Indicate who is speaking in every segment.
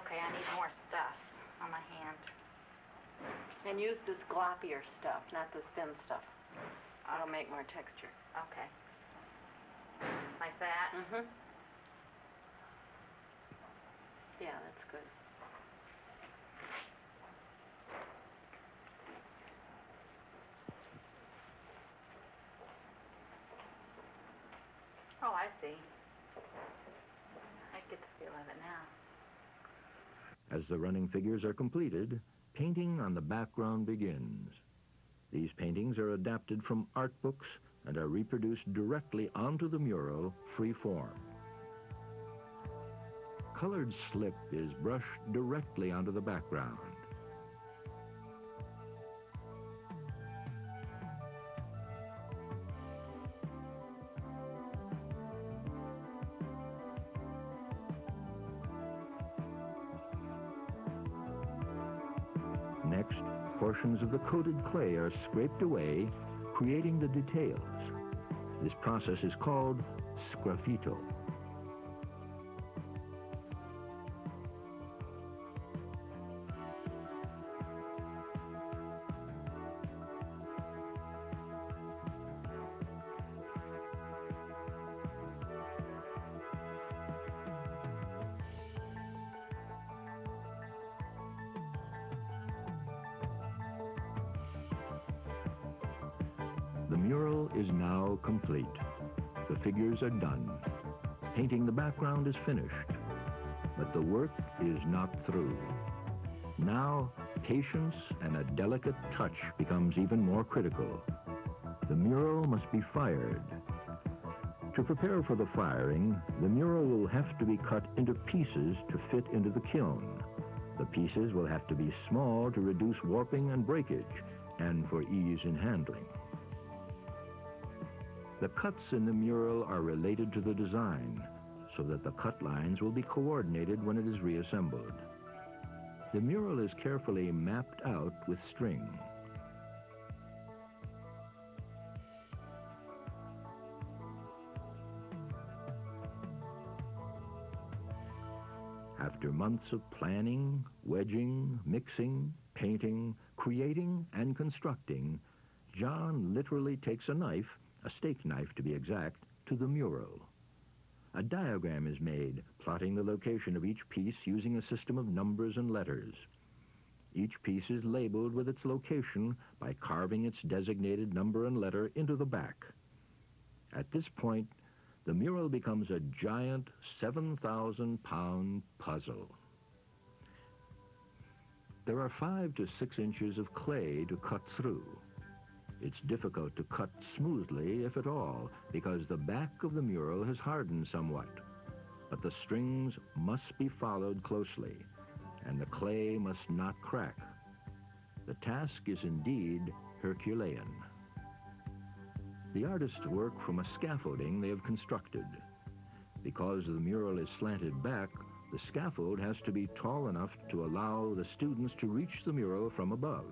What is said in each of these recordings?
Speaker 1: Okay, I need more stuff on my hand.
Speaker 2: And use this gloppier stuff, not the thin stuff. It'll make more texture.
Speaker 1: Okay. Like that?
Speaker 2: Mm-hmm. Yeah, that's good.
Speaker 1: Oh, I see. I get the feel of it now.
Speaker 3: As the running figures are completed, painting on the background begins. These paintings are adapted from art books and are reproduced directly onto the mural, free form. Colored slip is brushed directly onto the background. Next, portions of the coated clay are scraped away, creating the details. This process is called sgraffito. The mural is now complete. The figures are done. Painting the background is finished. But the work is not through. Now, patience and a delicate touch becomes even more critical. The mural must be fired. To prepare for the firing, the mural will have to be cut into pieces to fit into the kiln. The pieces will have to be small to reduce warping and breakage, and for ease in handling. The cuts in the mural are related to the design, so that the cut lines will be coordinated when it is reassembled. The mural is carefully mapped out with string. After months of planning, wedging, mixing, painting, creating, and constructing, John literally takes a knife, a steak knife to be exact, to the mural. A diagram is made, plotting the location of each piece using a system of numbers and letters. Each piece is labeled with its location by carving its designated number and letter into the back. At this point, the mural becomes a giant 7,000-pound puzzle. There are 5 to 6 inches of clay to cut through. It's difficult to cut smoothly, if at all, because the back of the mural has hardened somewhat. But the strings must be followed closely, and the clay must not crack. The task is indeed Herculean. The artists work from a scaffolding they have constructed. Because the mural is slanted back, the scaffold has to be tall enough to allow the students to reach the mural from above.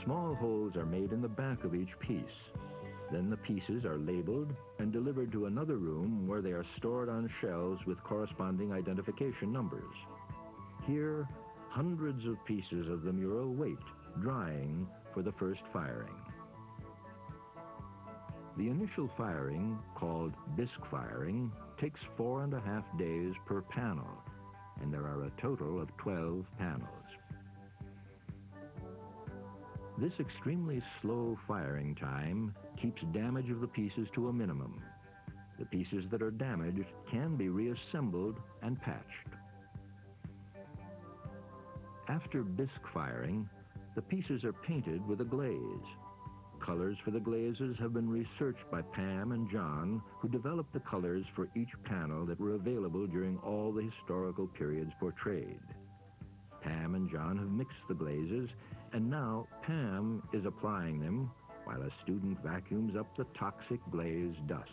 Speaker 3: Small holes are made in the back of each piece. Then the pieces are labeled and delivered to another room where they are stored on shelves with corresponding identification numbers. Here, hundreds of pieces of the mural wait, drying for the first firing. The initial firing, called bisque firing, takes 4.5 days per panel, and there are a total of 12 panels. This extremely slow firing time keeps damage of the pieces to a minimum. The pieces that are damaged can be reassembled and patched. After bisque firing, the pieces are painted with a glaze. Colors for the glazes have been researched by Pam and John, who developed the colors for each panel that were available during all the historical periods portrayed. Pam and John have mixed the glazes, and now Pam is applying them while a student vacuums up the toxic glaze dust.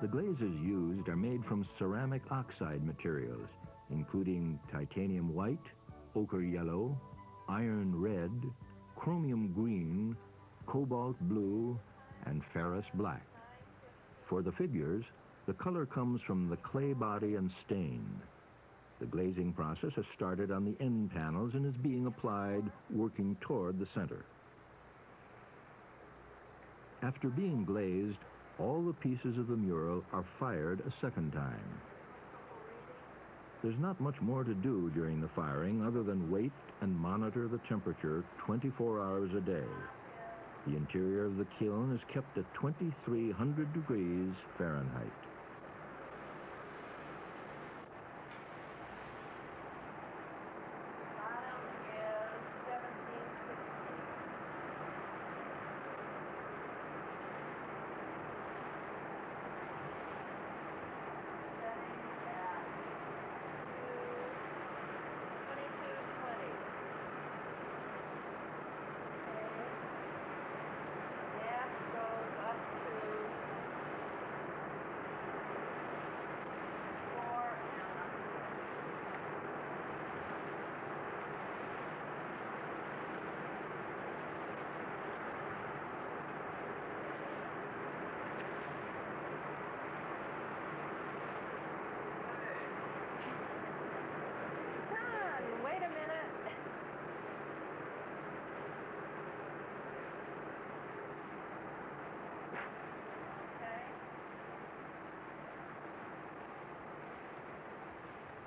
Speaker 3: The glazes used are made from ceramic oxide materials, including titanium white, ochre yellow, iron red, chromium green, cobalt blue, and ferrous black. For the figures, the color comes from the clay body and stain. The glazing process has started on the end panels and is being applied, working toward the center. After being glazed, all the pieces of the mural are fired a second time. There's not much more to do during the firing other than wait and monitor the temperature 24 hours a day. The interior of the kiln is kept at 2,300 degrees Fahrenheit.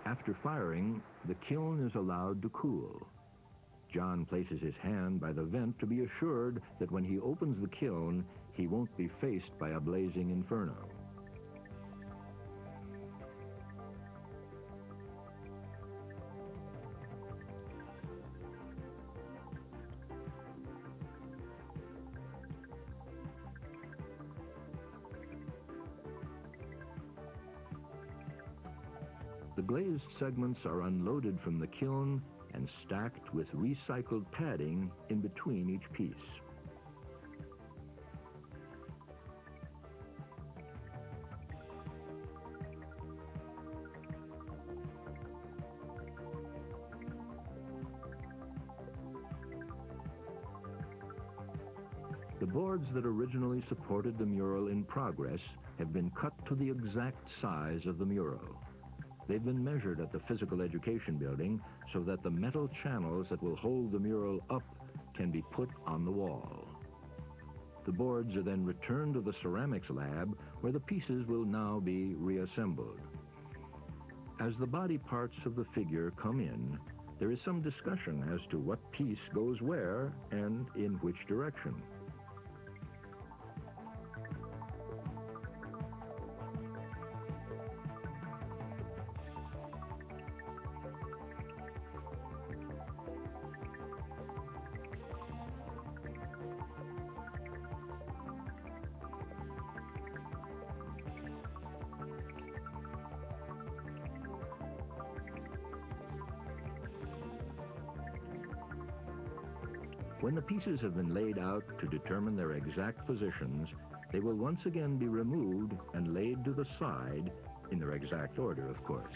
Speaker 3: After firing, the kiln is allowed to cool. John places his hand by the vent to be assured that when he opens the kiln, he won't be faced by a blazing inferno. The glazed segments are unloaded from the kiln and stacked with recycled padding in between each piece. The boards that originally supported the mural in progress have been cut to the exact size of the mural. They've been measured at the Physical Education Building so that the metal channels that will hold the mural up can be put on the wall. The boards are then returned to the ceramics lab where the pieces will now be reassembled. As the body parts of the figure come in, there is some discussion as to what piece goes where and in which direction. When the pieces have been laid out to determine their exact positions, they will once again be removed and laid to the side, in their exact order, of course.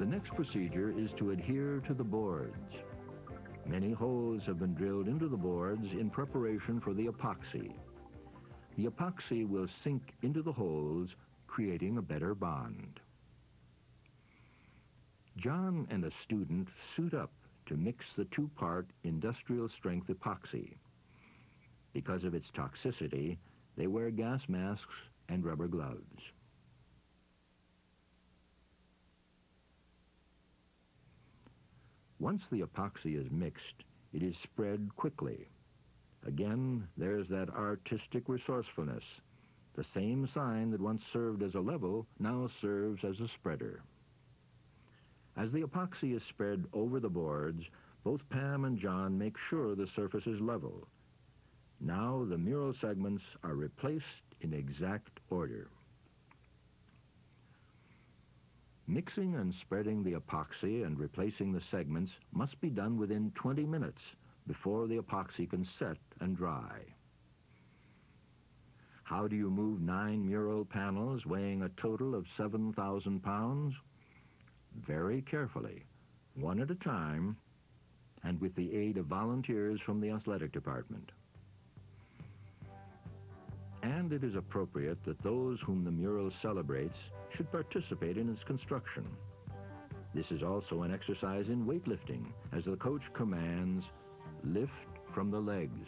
Speaker 3: The next procedure is to adhere to the boards. Many holes have been drilled into the boards in preparation for the epoxy. The epoxy will sink into the holes, creating a better bond. John and a student suit up to mix the two-part industrial strength epoxy. Because of its toxicity, they wear gas masks and rubber gloves. Once the epoxy is mixed, it is spread quickly. Again, there's that artistic resourcefulness. The same sign that once served as a level now serves as a spreader. As the epoxy is spread over the boards, both Pam and John make sure the surface is level. Now the mural segments are replaced in exact order. Mixing and spreading the epoxy and replacing the segments must be done within 20 minutes before the epoxy can set and dry. How do you move 9 mural panels weighing a total of 7,000 pounds? Very carefully, one at a time, and with the aid of volunteers from the athletic department. And it is appropriate that those whom the mural celebrates should participate in its construction. This is also an exercise in weightlifting, as the coach commands, lift from the legs.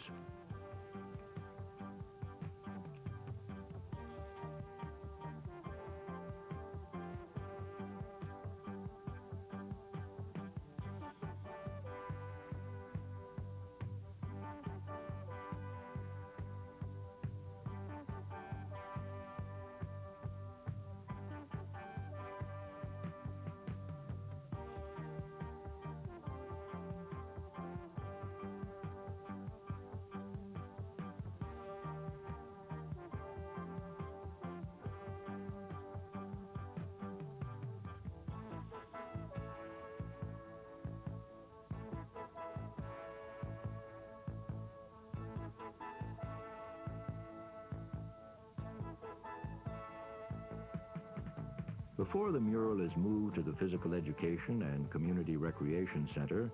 Speaker 3: Before the mural is moved to the Physical Education and Community Recreation Center,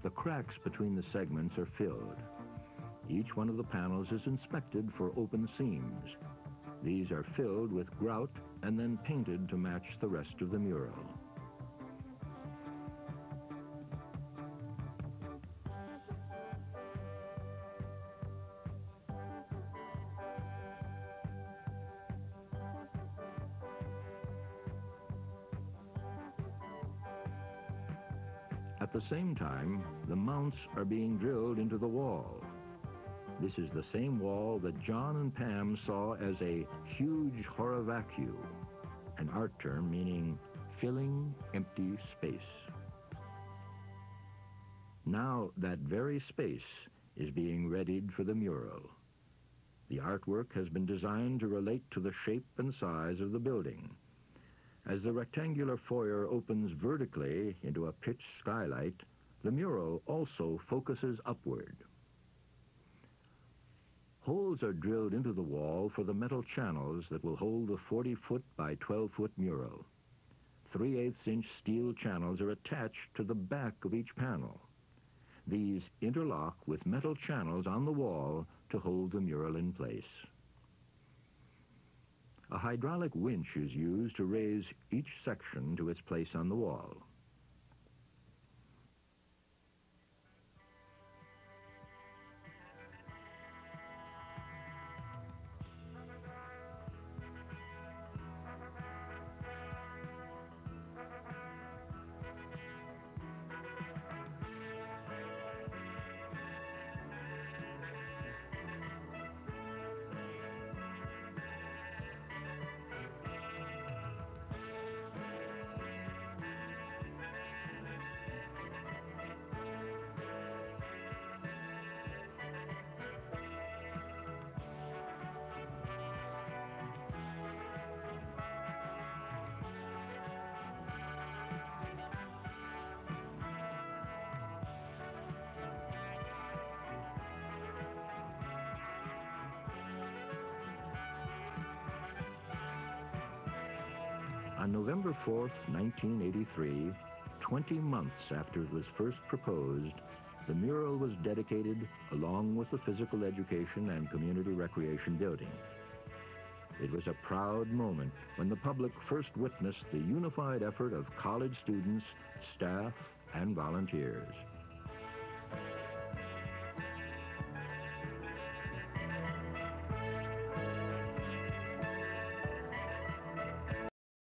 Speaker 3: the cracks between the segments are filled. Each one of the panels is inspected for open seams. These are filled with grout and then painted to match the rest of the mural. At the same time, the mounts are being drilled into the wall. This is the same wall that John and Pam saw as a huge horovacue, an art term meaning filling empty space. Now that very space is being readied for the mural. The artwork has been designed to relate to the shape and size of the building. As the rectangular foyer opens vertically into a pitched skylight, the mural also focuses upward. Holes are drilled into the wall for the metal channels that will hold the 40-foot by 12-foot mural. 3/8-inch steel channels are attached to the back of each panel. These interlock with metal channels on the wall to hold the mural in place. A hydraulic winch is used to raise each section to its place on the wall. On November 4th, 1983, 20 months after it was first proposed, the mural was dedicated along with the Physical Education and Community Recreation building. It was a proud moment when the public first witnessed the unified effort of college students, staff, and volunteers.